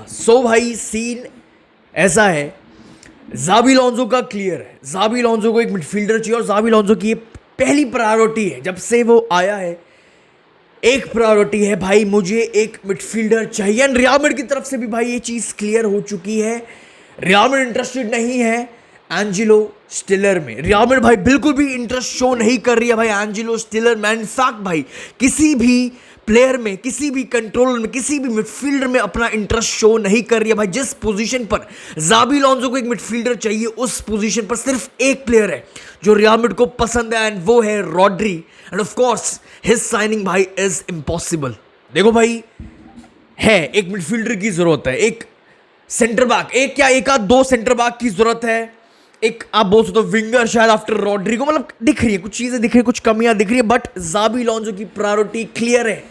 सो भाई सीन ऐसा है, ज़ाबी अलोंसो का क्लियर है। ज़ाबी अलोंसो को एक मिडफील्डर चाहिए और ज़ाबी अलोंसो की ये पहली प्रायोरिटी है जब से वो आया है। एक प्रायोरिटी है भाई, मुझे एक मिडफील्डर चाहिए। एंड रियल मैड्रिड की तरफ से भी भाई ये चीज़ क्लियर हो चुकी है। रियल मैड्रिड इंटरेस्टेड नहीं है एंजेलो स्टिलर में। रियल मैड्रिड भाई बिल्कुल भी इंटरेस्ट शो नहीं कर रही है भाई एंजेलो स्टिलर में। इनफैक्ट भाई किसी भी प्लेयर में, किसी भी कंट्रोलर में, किसी भी मिडफील्डर में अपना इंटरेस्ट शो नहीं कर रही है भाई। जिस पोजीशन पर ज़ाबी अलोंसो को एक मिडफील्डर चाहिए, उस पोजीशन पर सिर्फ एक प्लेयर है जो रियल मैड्रिड को पसंद है एंड वो है Rodri. End of course his signing भाई इज इम्पॉसिबल। देखो भाई, है एक मिडफील्डर की जरूरत है, एक सेंटर बैक, एक या एक आध दो सेंटर बैक की जरूरत है, एक आप बोल सकते हो विंगर शायद आफ्टर रॉड्री को। मतलब दिख रही है कुछ चीजें, दिख रही है कुछ कमियां दिख रही है, बट ज़ाबी अलोंसो की प्रायोरिटी क्लियर है।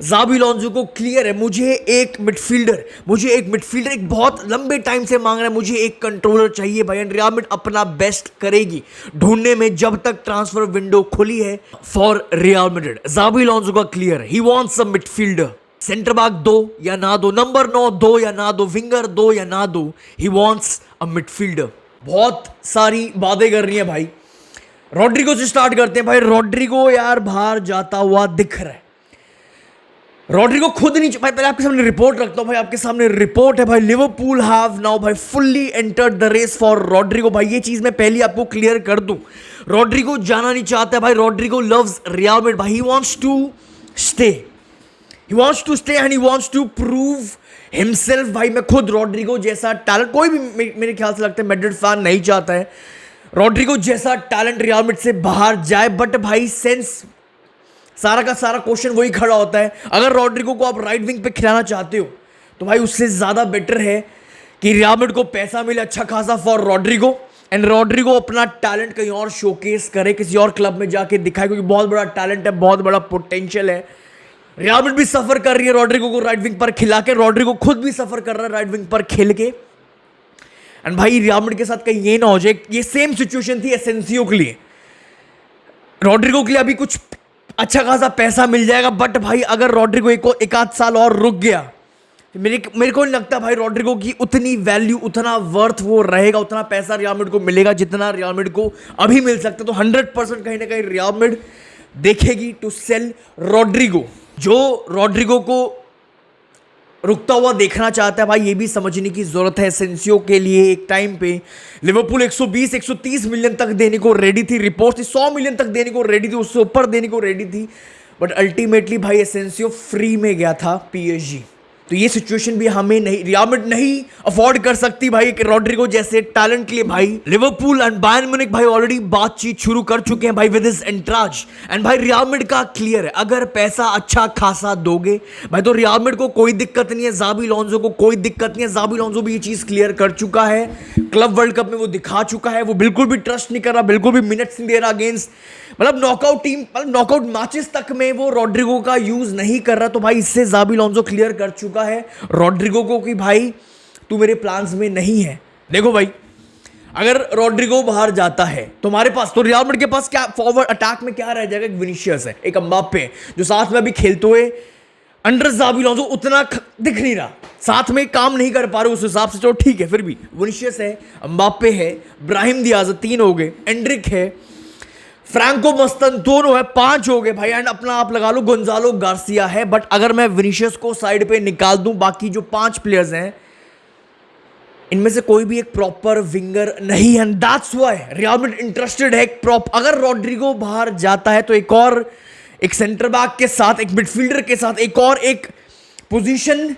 ज़ाबी अलोंसो को क्लियर है, मुझे एक मिडफील्डर एक बहुत लंबे टाइम से मांग रहा है, मुझे एक कंट्रोलर चाहिए भाई। एंड रियल मैड्रिड अपना बेस्ट करेगी ढूंढने में जब तक ट्रांसफर विंडो खुली है फॉर रियल मैड्रिड। ज़ाबी अलोंसो का क्लियर है, he wants a midfielder. Centre back दो या ना दो, नंबर 9 दो या ना दो, विंगर दो या ना दो, ही वांट्स अ मिडफील्डर। बहुत सारी बातें कर रही है भाई। रॉड्रिगो से स्टार्ट करते हैं भाई। रॉड्रिगो यार बाहर जाता हुआ दिख रहा है। रॉड्रिगो खुद नहीं भाई, पहले आपके सामने रिपोर्ट रखता हूं भाई, आपके सामने रिपोर्ट है भाई। लिवरपूल हैव नाउ भाई fully entered the race for Rodrigo. भाई ये चीज मैं पहले आपको क्लियर कर दूं, रॉड्रिगो जाना नहीं चाहता भाई। रॉड्रिगो लव्स रियल मैड्रिड भाई, he wants to stay, and he wants to prove himself भाई। मैं खुद रॉड्रिगो जैसा टैलेंट, कोई भी मेरे ख्याल से लगता है मैड्रिड फैन नहीं चाहता है रॉड्रिगो जैसा टैलेंट रियल मैड्रिड से बाहर जाए। बट भाई सेंस सारा का सारा क्वेश्चन वही खड़ा होता है, अगर रॉड्रिगो को आप राइट विंग पे खिलाना चाहते हो तो भाई उससे ज्यादा बेटर है कि रियल मैड्रिड को पैसा मिले अच्छा खासा फॉर रॉड्रिगो, एंड रॉड्रिगो अपना टैलेंट कहीं और शोकेस करे, किसी और क्लब में जाके दिखाए, क्योंकि बहुत बड़ा टैलेंट है, बहुत बड़ा पोटेंशियल है। रियल मैड्रिड भी सफर कर रही है रॉड्रिगो को राइट विंग पर खिला के, रॉड्रिगो खुद भी सफर कर रहा है राइट विंग पर खेल के। एंड भाई रियल मैड्रिड के साथ कहीं ये ना हो जाए, ये सेम सिचुएशन थी एसेंसियो के लिए। रॉड्रिगो के लिए अभी कुछ अच्छा खासा पैसा मिल जाएगा, बट भाई अगर रॉड्रिगो एक आध साल और रुक गया तो मेरे को नहीं लगता भाई रॉड्रिगो की उतनी वैल्यू, उतना वर्थ वो रहेगा, उतना पैसा रियल मैड्रिड को मिलेगा जितना रियल मैड्रिड को अभी मिल सकता है। तो 100% कहीं ना कहीं रियल मैड्रिड देखेगी टू सेल रॉड्रिगो। जो रॉड्रिगो को रुकता हुआ देखना चाहता है भाई, ये भी समझने की जरूरत है एसेंसियो के लिए। एक टाइम पे लिवरपूल 120-130 मिलियन तक देने को रेडी थी, रिपोर्ट थी 100 मिलियन तक देने को रेडी थी, उससे ऊपर देने को रेडी थी, बट अल्टीमेटली भाई एसेंसियो फ्री में गया था पीएसजी। तो ये सिचुएशन भी हमें नहीं, रियल मैड्रिड नहीं अफोर्ड कर सकती भाई कि रॉड्रिगो जैसे टैलेंट के लिए भाई लिवरपूल एंड बायर्न म्यूनिख भाई ऑलरेडी बातचीत शुरू कर चुके हैं भाई विद हिज एंट्राज। एंड भाई रियल मैड्रिड का क्लियर है, अगर पैसा अच्छा खासा दोगे भाई तो रियल मैड्रिड को कोई दिक्कत नहीं है, ज़ाबी अलोंसो को कोई दिक्कत नहीं है। ज़ाबी अलोंसो भी ये चीज क्लियर कर चुका है, क्लब वर्ल्ड कप में वो दिखा चुका है, वो बिल्कुल भी ट्रस्ट नहीं कर रहा, बिल्कुल भी मिनट्स नहीं दे रहा अगेंस्ट, मतलब नॉकआउट टीम, मतलब नॉकआउट मैचेस तक में वो रॉड्रिगो का यूज नहीं कर रहा। तो भाई इससे ज़ाबी अलोंसो क्लियर कर चुका है रॉड्रिगो को कि भाई तू मेरे प्लान्स में नहीं है। देखो भाई, अगर रॉड्रिगो बाहर जाता है तुम्हारे पास, तो रियल मैड्रिड के पास क्या फॉरवर्ड अटैक में क्या रह जाएगा? एक विनीशियस है, एक एम्बाप्पे है, जो साथ में अभी खेलते हुए अंडर ज़ाबी अलोंसो उतना दिख नहीं रहा, साथ में काम नहीं कर पा रहे उस हिसाब से। चलो ठीक है, फिर भी विनीशियस है, एम्बाप्पे है, ब्राहिम दियाज, 3 हो गए, एंड्रिक है, फ्रैंको मस्तन दोनों है, 5 हो गए भाई। एंड अपना आप लगा लो गोंजालो गार्सिया है। बट अगर मैं विनीशियस को साइड पे निकाल दूं, बाकी जो 5 प्लेयर्स हैं इनमें से कोई भी एक प्रॉपर विंगर नहीं है। That's why Real Madrid interested है अगर रॉड्रिगो बाहर जाता है तो एक सेंटर बैक के साथ, एक मिडफील्डर के साथ एक पोजीशन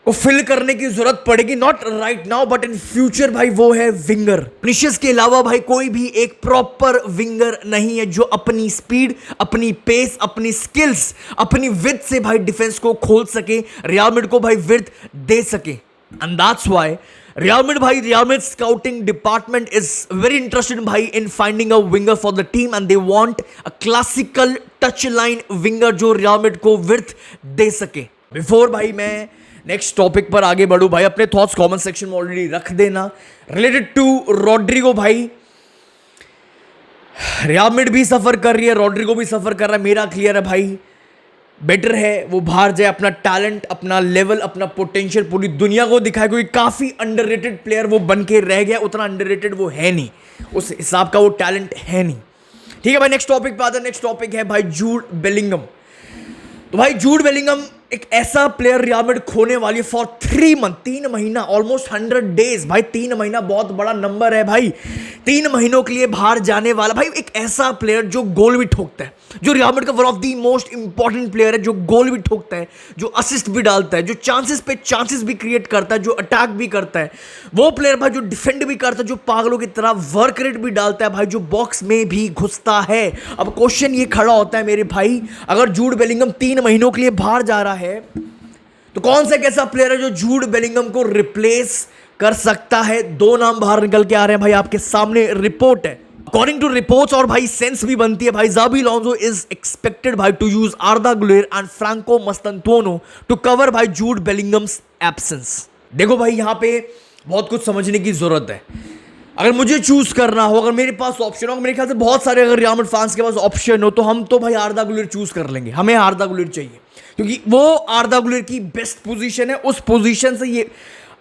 को फिल करने की जरूरत पड़ेगी, not right now but in future भाई, वो है विंगर। विनीशियस के अलावा भाई कोई भी एक प्रॉपर विंगर नहीं है जो अपनी स्पीड, अपनी पेस, अपनी स्किल्स, अपनी विड्थ से भाई डिफेंस को खोल सके, रियल मैड्रिड को भाई विड्थ दे सके। And that's why Real Madrid scouting department is very interested भाई in finding a winger for the team, and they want a classical touch line winger जो रियल मैड्रिड को विड्थ दे सके। Before भाई मैं नेक्स्ट टॉपिक पर आगे बढ़ू भाई, अपने थॉट्स कमेंट सेक्शन में ऑलरेडी रख देना रिलेटेड टू रॉड्रिगो। भाई रियल मैड्रिड भी सफर कर रही है, रॉड्रिगो भी सफर कर रहा है, मेरा क्लियर है भाई बेटर है वो बाहर जाए, अपना टैलेंट, अपना लेवल, अपना पोटेंशियल पूरी दुनिया को दिखाए, क्योंकि काफ़ी अंडररेटेड प्लेयर वो बन के रह गया। उतना अंडररेटेड वो है नहीं, उस हिसाब का वो टैलेंट है नहीं। ठीक है भाई, नेक्स्ट टॉपिक पे आते हैं। नेक्स्ट टॉपिक है भाई जूड बेलिंगम। तो भाई जूड बेलिंगम एक ऐसा प्लेयर रियल मैड्रिड खोने वाली है फॉर 3 मंथ, 3 महीना, ऑलमोस्ट 100 डेज। भाई 3 महीना बहुत बड़ा नंबर है भाई। 3 महीनों के लिए बाहर जाने वाला भाई एक ऐसा प्लेयर जो गोल भी ठोकता है, जो रियल मैड्रिड का one of the most important player है, जो गोल भी ठोकता है, जो असिस्ट भी डालता है, जो चांसेस पे चांसेस भी क्रिएट करता है, जो अटैक भी करता है। वो प्लेयर भाई जो डिफेंड भी करता है, जो पागलों की तरह वर्क रेट भी डालता है भाई, जो बॉक्स में भी घुसता है। अब क्वेश्चन ये खड़ा होता है मेरे भाई, अगर जूड बेलिंगम 3 महीनों के लिए बाहर जा रहा है तो कौन सा एक ऐसा प्लेयर है जो जूड बेलिंगम को रिप्लेस कर सकता है? 2 नाम बाहर निकल के आ रहे हैं भाई, आपके सामने रिपोर्ट है। अकॉर्डिंग टू रिपोर्ट्स, और भाई सेंस भी बनती है भाई, ज़ाबी अलोंसो इज एक्सपेक्टेड भाई to use Arda Guler and Franco Mastantuono to cover भाई जूड बेलिंगम्स एब्सेंस। देखो भाई यहां पे बहुत कुछ समझने की जरूरत है। अगर मुझे चूज करना हो, अगर मेरे पास ऑप्शन हो, मेरे ख्याल से बहुत सारे अगर रियल मैड्रिड फैंस के पास ऑप्शन हो, तो हम तो भाई आर्दा गुलेर चूज कर लेंगे। हमें आर्दा गुलेर चाहिए क्योंकि वो आर्दा गुलेर की बेस्ट पोजीशन है। उस पोजीशन से ये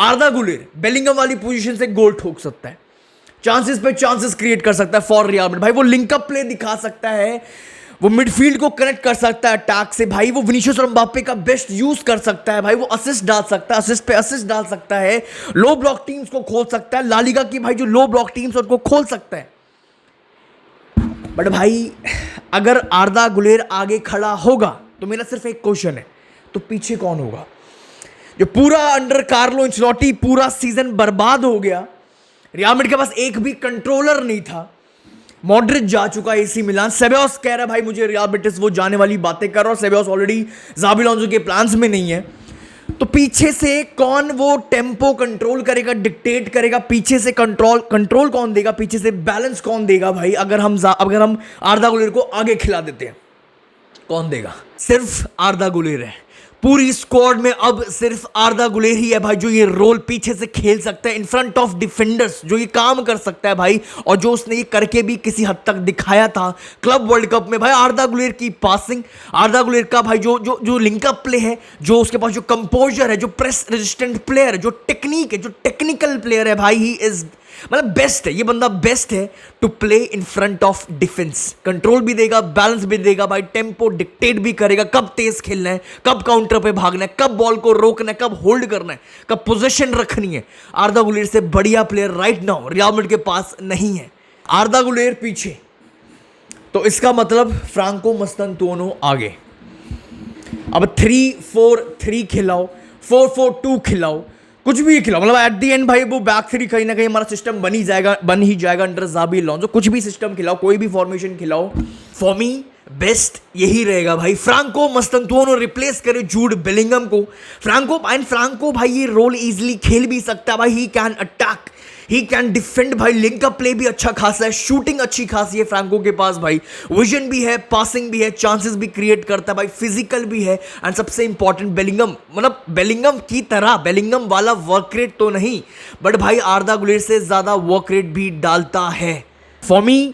आर्दा गुलेर बेलिंगम वाली पोजीशन से गोल ठोक सकता है, चांसेस पे चांसेस क्रिएट कर सकता है फॉर रियल मैड्रिड। भाई वो लिंकअप प्ले दिखा सकता है, वो मिडफील्ड को कनेक्ट कर सकता है अटैक से भाई, वो विनीशियस और एम्बाप्पे का बेस्ट यूज कर सकता है भाई, वो असिस्ट डाल सकता है, असिस्ट पे असिस्ट डाल सकता है, लो ब्लॉक टीम्स को खोल सकता है, ला लीगा की भाई जो लो ब्लॉक टीम्स उनको खोल सकता है। बट भाई अगर आर्दा गुलेर आगे खड़ा होगा तो मेरा सिर्फ एक क्वेश्चन है, तो पीछे कौन होगा? जो पूरा अंडर कार्लो एंचेलोटी पूरा सीजन बर्बाद हो गया, रियल मैड्रिड के पास एक भी कंट्रोलर नहीं था। मॉड्रिच जा चुका एसी मिलान, सेबायोस कह रहा है भाई मुझे रियल बेटिस, वो जाने वाली बातें कर रहा है, और सेबायोस ऑलरेडी ज़ाबी अलोंसो के प्लान्स में नहीं है। तो पीछे से कौन वो टेम्पो कंट्रोल करेगा, डिक्टेट करेगा? पीछे से कंट्रोल कौन देगा? पीछे से बैलेंस कौन देगा भाई? अगर हम आर्दा गुलेर को आगे खिला देते हैं, कौन देगा? सिर्फ आर्दा गुलेर है। पूरी स्क्वाड में अब सिर्फ आर्दा गुलेर ही है भाई जो ये रोल पीछे से खेल सकता है, इन फ्रंट ऑफ डिफेंडर्स, जो ये काम कर सकता है भाई, और जो उसने ये करके भी किसी हद तक दिखाया था क्लब वर्ल्ड कप में। भाई आर्दा गुलेर की पासिंग, आर्दा गुलेर का भाई जो लिंकअप प्ले है, जो उसके पास जो कंपोजर है, जो प्रेस रेजिस्टेंट प्लेयर है, जो टेक्निक है, जो टेक्निकल प्लेयर है भाई, ही इज मतलब बेस्ट है। ये बंदा बेस्ट है to play in front of defence. Control भी देगा, बैलेंस भी देगा भाई, टेम्पो डिक्टेट भी करेगा, कब तेज खेलना है, कब काउंटर पे भागना है, कब बॉल को रोकना है, कब होल्ड करना है, कब पोजीशन रखनी है। आर्दा गुलेर से बढ़िया player right now real Madrid के पास नहीं है। आर्दा गुलेर पीछे, तो इसका मतलब फ्रैंको मस्तनतुओनो आगे। अब 3-4-3 खिलाओ, 4-4-2 खिलाओ, कुछ भी खिलाओ, मतलब एट दी एंड भाई वो बैक थ्री कहीं ना कहीं हमारा सिस्टम बन ही जाएगा अंडर ज़ाबी अलोंसो। कुछ भी सिस्टम खिलाओ, कोई भी फॉर्मेशन खिलाओ, फॉर मी बेस्ट यही रहेगा भाई। फ्रैंको मस्तनतुओनो रिप्लेस करे जूड बेलिंगम को। फ्रैंको भाई ये रोल इजीली खेल भी सकता है भाई, he can attack, he can defend भाई, लिंक अप प्ले भी अच्छा खासा है, शूटिंग अच्छी खासी है फ्रैंको के पास भाई, विजन भी है, पासिंग भी है, चांसेस भी क्रिएट करता है भाई, फिजिकल भी है, एंड सबसे इंपॉर्टेंट बेलिंगम, मतलब बेलिंगम की तरह बेलिंगम वाला वर्क रेट तो नहीं, बट भाई आर्दा गुलेर से ज्यादा वर्क रेट भी डालता है। फॉर मी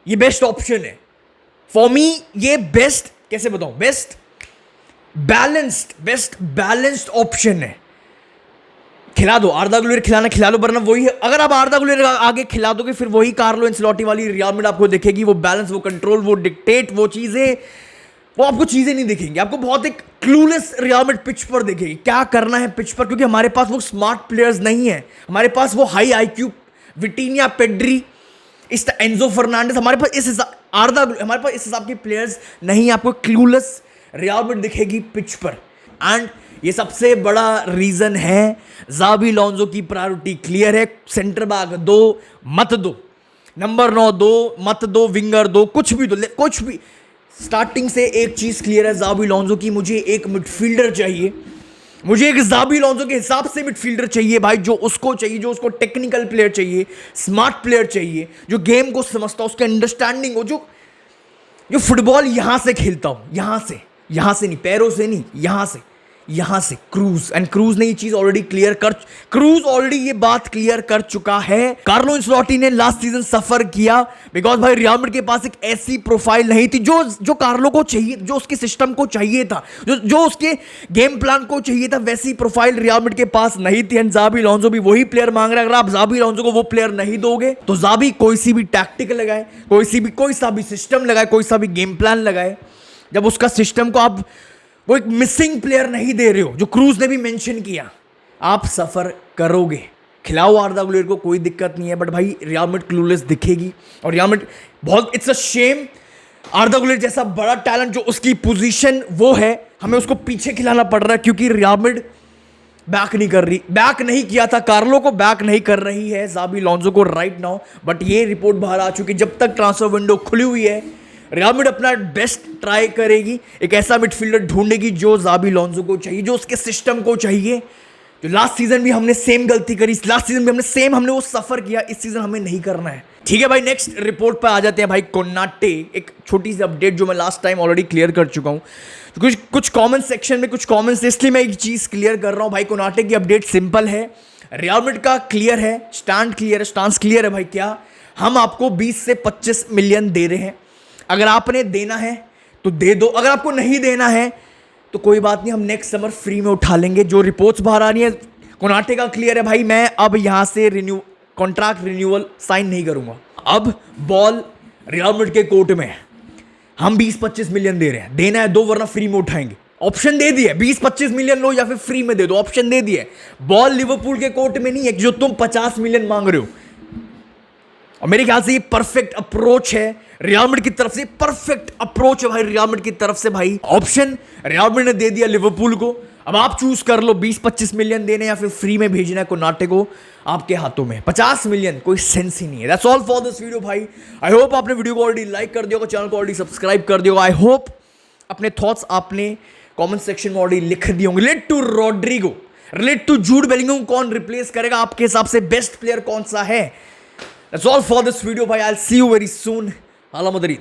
ये बेस्ट ऑप्शन है। फॉर मी ये बेस्ट, कैसे बताऊं, बेस्ट बैलेंस्ड ऑप्शन है। खिला दो आर्दा गुलेर, खिला लो, वरना वही है। अगर आप आर्दा गुलेर आगे खिला दोगे फिर वही कार्लो एंचेलोटी वाली रियल मैड्रिड आपको दिखेगी। वो बैलेंस, वो कंट्रोल, वो डिक्टेट, वो चीजें, वो आपको चीजें नहीं दिखेंगी। आपको बहुत एक क्लूलेस रियल मैड्रिड पिच पर दिखेगी, क्या करना है पिच पर, क्योंकि हमारे पास वो स्मार्ट प्लेयर्स नहीं है। हमारे पास वो हाई आईक्यू विटीनिया, पेड्री, इस एंजो फर्नांडिस, हमारे पास इस हिसाब के प्लेयर्स नहीं। आपको क्लूलेस रियल मैड्रिड दिखेगी पिच पर, एंड ये सबसे बड़ा रीजन है ज़ाबी अलोंसो की प्रायोरिटी क्लियर है। सेंटर बैक दो मत दो, नंबर 9 दो मत दो, विंगर दो, कुछ भी दो, कुछ भी। स्टार्टिंग से एक चीज क्लियर है ज़ाबी अलोंसो की, मुझे एक मिडफील्डर चाहिए, मुझे एक ज़ाबी अलोंसो के हिसाब से मिडफील्डर चाहिए भाई, जो उसको चाहिए, जो उसको टेक्निकल प्लेयर चाहिए, स्मार्ट प्लेयर चाहिए, जो गेम को समझता हो, उसकी अंडरस्टैंडिंग हो, जो फुटबॉल यहां से खेलता हूं, यहां से नहीं, पैरों से नहीं, यहां से, यहां से क्रूज, एंड क्रूज ने ये चीज ऑलरेडी ये बात क्लियर कर चुका है। कार्लो एंचेलोटी ने लास्ट सीजन सफर किया बिकॉज भाई रियल मैड्रिड के पास एक ऐसी प्रोफाइल नहीं थी जो कार्लो को चाहिए, जो उसके सिस्टम को चाहिए था, जो उसके गेम प्लान को चाहिए था, वैसी प्रोफाइल रियल मैड्रिड के पास नहीं थी। एंड ज़ाबी अलोंसो भी वही प्लेयर मांग रहा है। अगर आप ज़ाबी अलोंसो को वो प्लेयर नहीं दोगे तो ज़ाबी कोई सी भी टैक्टिक लगाए, कोई सा भी सिस्टम लगाए, कोई सा भी गेम प्लान लगाए, जब उसका सिस्टम को आप वो एक मिसिंग प्लेयर नहीं दे रहे हो, जो क्रूज ने भी मेंशन किया, आप सफर करोगे। खिलाओ आर्दा गुलेर को, कोई दिक्कत नहीं है, बट भाई रियल मैड्रिड क्लूलेस दिखेगी। और रियल मैड्रिड बहुत, इट्स अ शेम, आर्दा गुलेर जैसा बड़ा टैलेंट जो उसकी पोजीशन वो है, हमें उसको पीछे खिलाना पड़ रहा है क्योंकि रियल मैड्रिड बैक नहीं किया था, कार्लो को बैक नहीं कर रही है, ज़ाबी अलोंसो को राइट नाउ। बट ये रिपोर्ट बाहर आ चुकी है, जब तक ट्रांसफर विंडो खुली हुई है रियल मैड्रिड अपना बेस्ट ट्राई करेगी, एक ऐसा मिडफील्डर ढूंढेगी जो ज़ाबी अलोंसो को चाहिए, जो उसके सिस्टम को चाहिए। जो लास्ट सीजन भी हमने सेम गलती करी, लास्ट सीजन भी हमने वो सफर किया, इस सीजन हमें नहीं करना है। ठीक है भाई, नेक्स्ट रिपोर्ट पर आ जाते हैं भाई। कोनाटे, एक छोटी सी अपडेट जो मैं लास्ट टाइम ऑलरेडी क्लियर कर चुका हूँ, कुछ कमेंट सेक्शन में कुछ कमेंट्स, इसलिए मैं एक चीज क्लियर कर रहा हूँ भाई। कोनाटे की अपडेट सिंपल है, रियल मैड्रिड का क्लियर है, स्टांस क्लियर है भाई। क्या हम आपको 20 से 25 मिलियन दे रहे हैं, अगर आपने देना है तो दे दो, अगर आपको नहीं देना है तो कोई बात नहीं, हम नेक्स्ट समर फ्री में उठा लेंगे। जो रिपोर्ट्स बाहर आ रही है कोनाटे का क्लियर है भाई, मैं अब यहां से कॉन्ट्रैक्ट रिन्यूअल साइन नहीं करूंगा। अब बॉल रियल मैड्रिड के कोर्ट में है, हम 20-25 मिलियन दे रहे हैं, देना है दो वरना फ्री में उठाएंगे। ऑप्शन दे दिए, 20-25 मिलियन लो या फिर फ्री में दे दो, ऑप्शन दे दिए। बॉल लिवरपूल के कोर्ट में नहीं है जो तुम 50 मिलियन मांग रहे हो। और मेरे ख्याल से ये परफेक्ट अप्रोच है रियल मैड्रिड की तरफ से, परफेक्ट अप्रोच है भाई रियल मैड्रिड की तरफ से भाई। ऑप्शन रियल मैड्रिड ने दे दिया लिवरपूल को, अब आप चूज कर लो 20-25 मिलियन देने या फिर फ्री में भेजना है कोनाटे को, आपके हाथों में। 50 मिलियन कोई सेंस ही नहीं है। That's all for this video भाई। आई होप आपने वीडियो को ऑलरेडी लाइक कर दिया होगा, चैनल को ऑलरेडी सब्सक्राइब कर दिया होगा। आई होप अपने थॉट्स आपने कमेंट सेक्शन में ऑलरेडी लिख दिए होंगे। Relate to Rodrigo, relate to Jude Bellingham, कौन रिप्लेस करेगा आपके हिसाब से, बेस्ट प्लेयर कौन सा है? That's all for this video, bhai. I'll see you very soon. Hala Madrid.